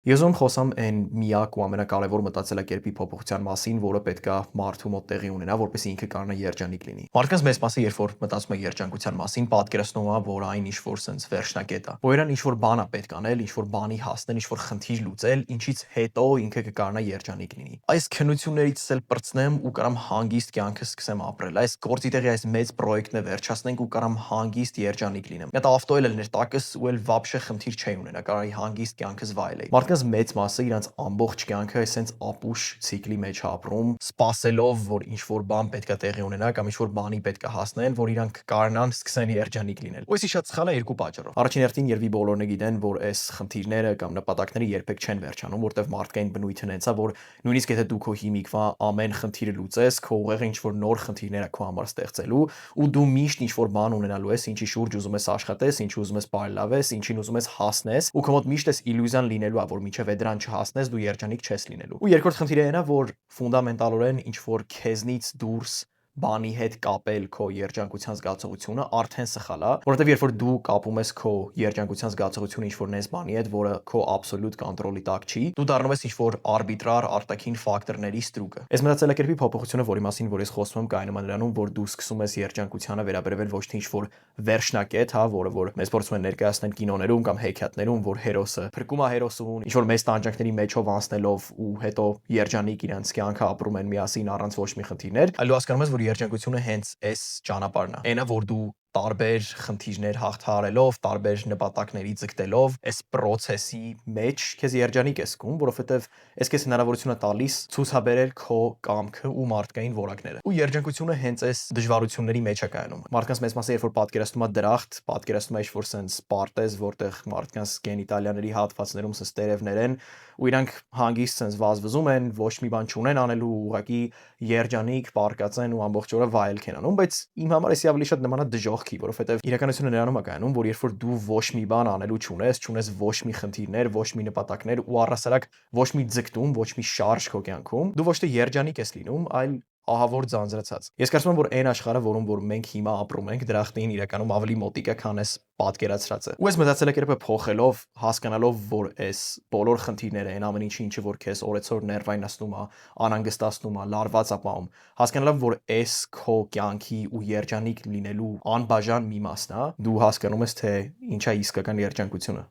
Ես ուզում խոսամ այն միակ ու ամենակարևոր մտածելակերպի փոփոխության մասին, որը պետքա մարդու մոտ տեղի ունենա, որպեսզի ինքը կարողանա երջանիկ լինի։ Մարդկանց մեծ մասը, երբ որ մտածում է երջանկության մասին, պատկերացնում է, որ այն ինչ-որ sense վերջնակետ է, որ իրան ինչ-որ բան է պետք անել, ինչ-որ բանի հասնել, ինչ-որ խնդիր լուծել, ինչից հետո ինքը կկարողանա երջանիկ լինի։ Այս քննություններից էլ պրծնեմ ու կարամ հանգիստ կյանքը սկսեմ ապրել։ Այս գործի տեղի այս մեծ պրոյեկտն է վերջացնենք ու կարամ հանգիստ երջանիկ լինեմ։ Մի հատ ավտո էլ ներ տակս ու էլ վաբշե խնդիր չի ունենա, կարայի հանգիստ կյանքս վայելեի։ Մարդկանց մեծ մասը իրանց ամբողջ կյանքը այսենց ապուշ ցիկլի մեջ ապրում, սпасելով, որ ինչ-որ բան պետքա տեղի ունենա կամ ինչ-որ բանի պետքա հասնեն, որ իրանք կարողանան սկսեն երջանիկ լինել։ Ու այսի շատ սխալ է երկու պատճառով։ Առաջին հերթին երևի բոլորն գիտեն, որ այս խնդիրները կամ նպատակները երբեք չեն վերջանում, որտեվ մարդկային բնույթն հենց է, որ նույնիսկ եթե դու քո հիմիկվա ամեն խնդիրը լուծես, քո ուղեղը ինչ-որ նոր խնդիրներ է քո համար ստեղծելու, ու դու միշտ ինչ-որ բան ունենալու ես, ինչի շուրջ ուզում ես աշխատես, ինչի ուզում ես բարելավես, ինչին ուզում ես հասնես, ու քո մոտ միշտ այս իլյուզիան լինելու է, որ մինչև այդ դրան չհասնես, դու երջանիկ չես լինելու։ Ու երկրորդ խնդիրը այն է, որ ֆունդամենտալորեն ինչ-որ քեզնից դուրս բանի հետ կապել քո երջանկության զգացողությունը արդեն սխալ է, որովհետև երբ որ դու կապում ես քո երջանկության զգացողությունը ինչ-որ նես բանի հետ, որը քո աբսոլյուտ կոնտրոլի տակ չի, դու դառնում ես ինչ-որ արբիտրար արտաքին ֆակտորների ստրուկը։ Այս մտածելակերպի փոփոխությունը, որի մասին որ ես խոսում եմ, կայանում է նրանում, որ դու սկսում ես երջանկությանը վերաբերվել ոչ թե ինչ-որ վերջնակետ, հա, որը որ մեզ փորձում են ներկայացնել կինոներում կամ հեքիաթներում, որ հերոսը փրկում է հերոսուն, ինչ-որ մեծ տանջանքների մեջով անցնելով ու հետո երջանիկ իրանց կյանքը ապրում են միասին առանց ոչ մի խնդիրներ, այլ դու հասկանում ես, որ երջանկությունը հենց այս ճանապարհն է։ Այնա, որ դու տարբեր խնդիրներ հաղթահարելով, տարբեր նպատակների ձգտելով, այս process-ի մեջ քեզ երջանիկ ես զգում, որովհետև այս քեզ հնարավորություն է տալիս ցուցաբերել քո կամքը ու մարդկային որակները։ Ու երջանկությունը հենց այս դժվարությունների մեջ է կայանում։ Մարդկանց մեծ մասը երբ որ պատկերացնում է դրախտ, պատկերացնում է ինչ-որ sense պարտեզ, որտեղ մարդկանց գենիտալիաների հատվածներում sense տերևներ են, ու իրանք հանգիստ sense վազվզում են, ոչ մի բան չունեն անելու, ուղղակի երջանիկ, պարկած են ու ամբողջ օրը վայելք են անում, բայց իմ համար էսի ավելի շատ նման է դժոխքի, որովհետև իրականությունը նրանում է կայանում, որ երբ որ դու ոչ մի բան անելու չունես ոչ մի խնդիրներ, ոչ մի նպատակներ ու առհասարակ ոչ մի ձգտում, ոչ մի շարժ քո կյանքում, դու ոչ թե երջանիկ ես լինում, այլ ահավոր ձանձրացած։ Ես կարծում եմ, որ այն աշխարհը, որում որ մենք հիմա ապրում ենք, դրախտին իրականում ավելի մոտիկ է, քան այս պատկերացրածը։ Ու այս մտածելակերպը փոխելով, հասկանալով, որ այս բոլոր խնդիրները, այն ամեն ինչը որ քեզ օրեցօր ներվայնացնում է, անհանգստացնում է, լարված է պահում, հասկանալով, որ այս քո կյանքի ու երջանիկ լինելու անբաժան մի մասն է, դու հասկանում ես, թե ինչա իսկական երջանկությունը։